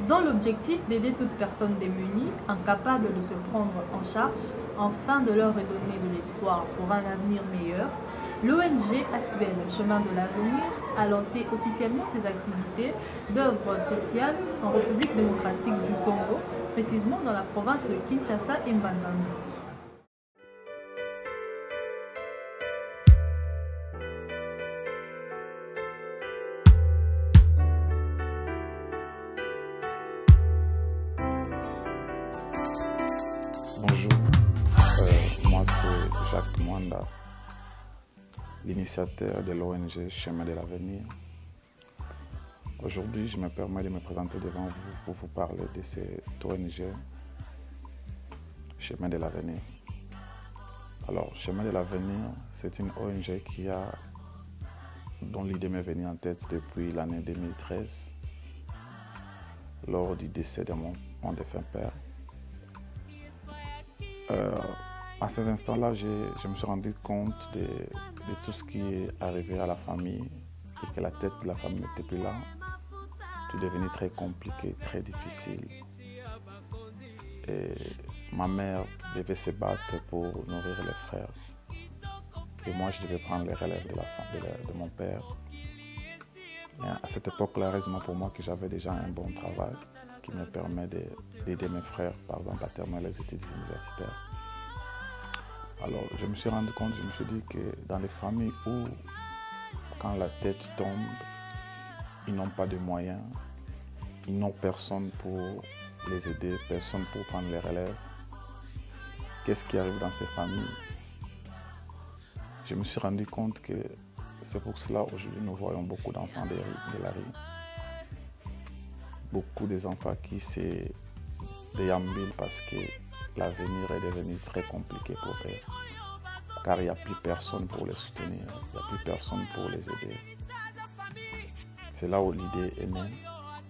dans l'objectif d'aider toute personne démunie, incapable de se prendre en charge, afin de leur redonner de l'espoir pour un avenir meilleur. L'ONG ASBEL Chemin de l'Avenir a lancé officiellement ses activités d'œuvre sociale en République démocratique du Congo, précisément dans la province de Kinshasa et Mbanzanga. Bonjour, moi c'est Jacques Mwanda, l'initiateur de l'ONG Chemin de l'Avenir. Aujourd'hui, je me permets de me présenter devant vous pour vous parler de cette ONG Chemin de l'Avenir. Alors, Chemin de l'Avenir, c'est une ONG dont l'idée m'est venue en tête depuis l'année 2013, lors du décès de mon défunt père. À ces instants-là, je me suis rendu compte de tout ce qui est arrivé à la famille et que la tête de la famille n'était plus là. Tout devenait très compliqué, très difficile. Et ma mère devait se battre pour nourrir les frères. Et moi, je devais prendre les relèves de mon père. Et à cette époque-là, heureusement pour moi que j'avais déjà un bon travail qui me permet d'aider mes frères, par exemple, à terminer les études universitaires. Alors, je me suis rendu compte, je me suis dit que dans les familles où, quand la tête tombe, ils n'ont pas de moyens, ils n'ont personne pour les aider, personne pour prendre les relèves. Qu'est-ce qui arrive dans ces familles? Je me suis rendu compte que c'est pour cela aujourd'hui nous voyons beaucoup d'enfants de la rue. Beaucoup des enfants qui se déambulent parce que l'avenir est devenu très compliqué pour eux. Car il n'y a plus personne pour les soutenir, il n'y a plus personne pour les aider. C'est là où l'idée est née.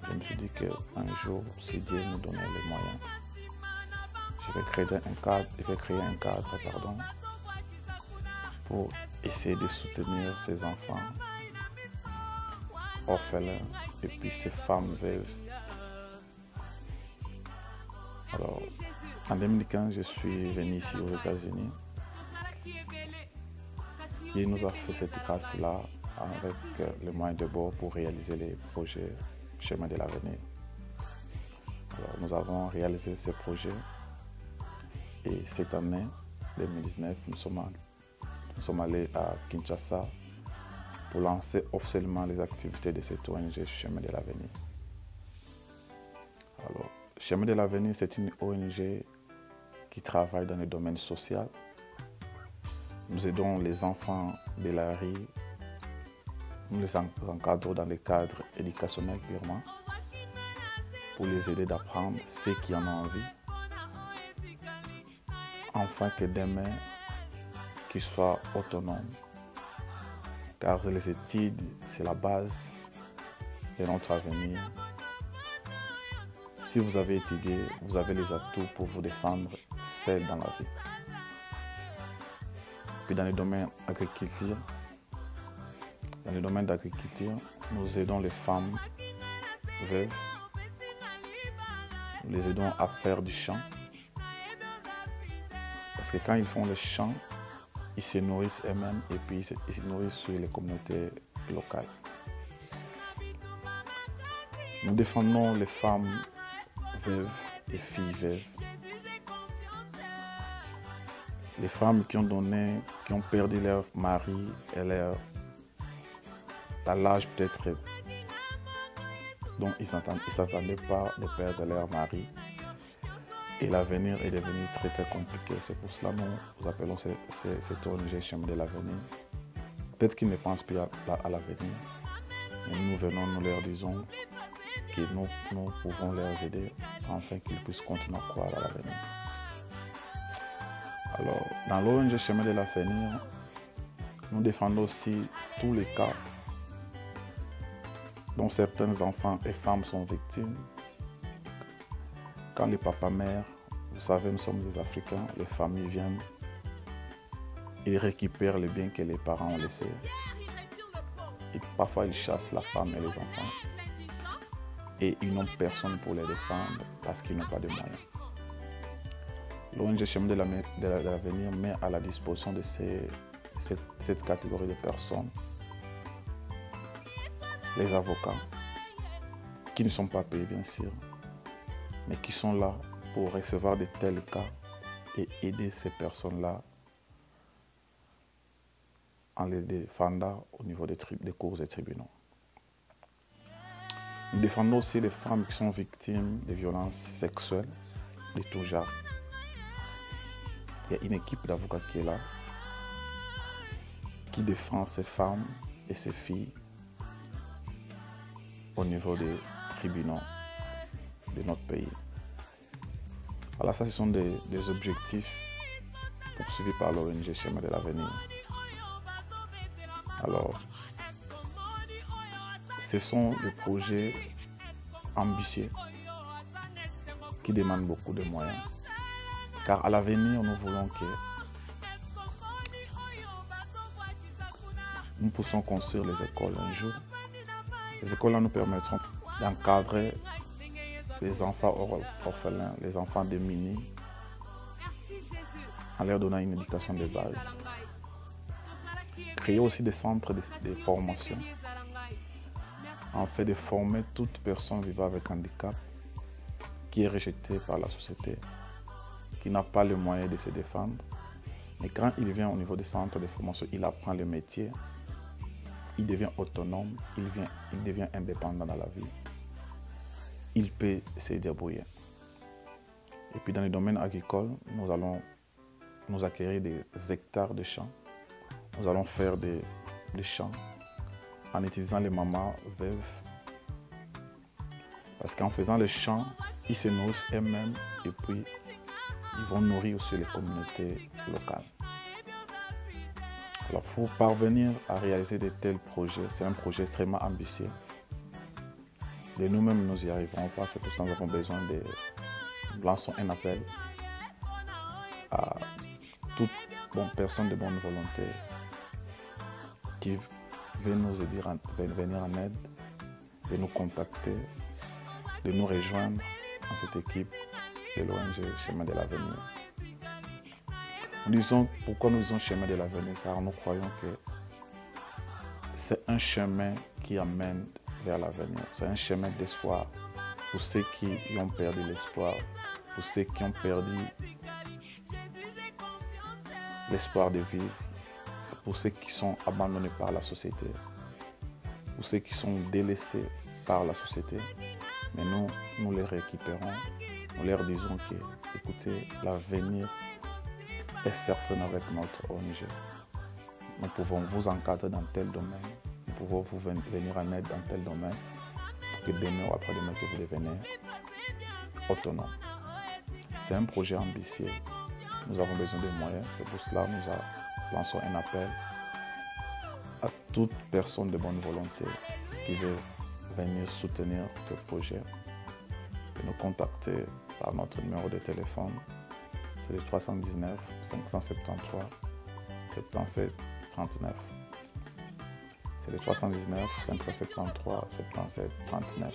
Je me suis dit qu'un jour, si Dieu nous donnait les moyens, je vais créer un cadre pour essayer de soutenir ces enfants orphelins et puis ces femmes veuves. Alors, en 2015, je suis venu ici aux États-Unis. Il nous a fait cette grâce-là avec les moyens de bord pour réaliser les projets Chemin de l'Avenir. Alors, nous avons réalisé ces projets et cette année, 2019, nous sommes allés à Kinshasa pour lancer officiellement les activités de cette ONG Chemin de l'Avenir. Alors, Chemin de l'Avenir, c'est une ONG qui travaille dans le domaine social. Nous aidons les enfants de la rue, nous les encadrons dans le cadre éducationnel purement, pour les aider d'apprendre ce qu'ils en ont envie, afin que demain, qu'ils soient autonomes. Car les études, c'est la base de notre avenir. Si vous avez étudié, vous avez les atouts pour vous défendre seul dans la vie. Puis dans le domaine d'agriculture, nous aidons les femmes veuves. Nous les aidons à faire du champ. Parce que quand ils font le champ, ils se nourrissent eux-mêmes et puis ils se nourrissent sur les communautés locales. Nous défendons les femmes veuves et filles veuves. Les femmes qui ont perdu leur mari et à l'âge peut-être dont ils ne s'attendaient pas de perdre leur mari. Et l'avenir est devenu très très compliqué. C'est pour cela que nous appelons cette ONG Chemin de l'Avenir. Peut-être qu'ils ne pensent plus à l'avenir, mais nous venons, nous leur disons que nous pouvons les aider afin qu'ils puissent continuer à croire à l'avenir. Alors, dans l'ONG Chemin de l'Avenir, nous défendons aussi tous les cas dont certains enfants et femmes sont victimes. Quand les papas-mères, vous savez, nous sommes des Africains, les familles viennent et récupèrent les biens que les parents ont laissés. Et parfois, ils chassent la femme et les enfants. et ils n'ont personne pour les défendre parce qu'ils n'ont pas de moyens. L'ONG Chemin de l'Avenir met à la disposition de cette catégorie de personnes les avocats qui ne sont pas payés bien sûr, mais qui sont là pour recevoir de tels cas et aider ces personnes-là en les défendant au niveau des cours et tribunaux. Nous défendons aussi les femmes qui sont victimes de violences sexuelles de tout genre. Il y a une équipe d'avocats qui est là, qui défend ces femmes et ces filles au niveau des tribunaux de notre pays. Voilà, ça, ce sont des objectifs poursuivis par l'ONG Chemin de l'Avenir. Alors, ce sont des projets ambitieux qui demandent beaucoup de moyens. Car à l'avenir, nous voulons que nous puissions construire les écoles un jour. Les écoles-là nous permettront d'encadrer les enfants orphelins, les enfants démunis, en leur donnant une éducation de base. Créer aussi des centres de formation, en fait de former toute personne vivant avec handicap qui est rejetée par la société, qui n'a pas le moyen de se défendre. Mais quand il vient au niveau des centres de formation, il apprend le métier, il devient autonome, il devient indépendant dans la vie. Il peut se débrouiller. Et puis dans le domaine agricole, nous allons nous acquérir des hectares de champs. Nous allons faire des champs en utilisant les mamans veuves. Parce qu'en faisant les champs, ils se nourrissent eux-mêmes et puis ils vont nourrir aussi les communautés locales. Alors, pour parvenir à réaliser de tels projets, c'est un projet extrêmement ambitieux. De nous-mêmes, nous n'y arriverons pas. C'est pour ça que nous avons besoin de lancer un appel à toute bonne personne de bonne volonté qui veut nous aider, venir en aide, de nous contacter, de nous rejoindre dans cette équipe de l'ONG Chemin de l'Avenir. Nous disons pourquoi nous disons Chemin de l'Avenir, car nous croyons que c'est un chemin qui amène vers l'avenir. C'est un chemin d'espoir pour ceux qui ont perdu l'espoir, pour ceux qui ont perdu l'espoir de vivre, pour ceux qui sont abandonnés par la société, pour ceux qui sont délaissés par la société. Mais nous les récupérons, nous leur disons que, écoutez, l'avenir est certain avec notre ONG. Nous pouvons vous encadrer dans tel domaine, nous pouvons vous venir en aide dans tel domaine, pour que demain ou après-demain que vous deveniez autonome. C'est un projet ambitieux. Nous avons besoin de moyens. C'est pour cela que nous lançons un appel à toute personne de bonne volonté qui veut venir soutenir ce projet, de nous contacter par notre numéro de téléphone. C'est le 319 573 77 39. C'est le 319 573 77 39.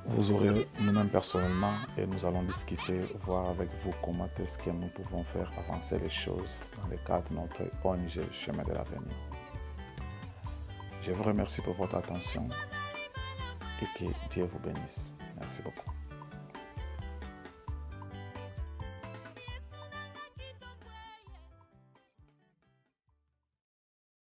Vous aurez nous-mêmes personnellement et nous allons discuter, voir avec vous comment est-ce que nous pouvons faire avancer les choses dans le cadre de notre ONG Chemin de l'Avenir. Je vous remercie pour votre attention et que Dieu vous bénisse. Merci beaucoup.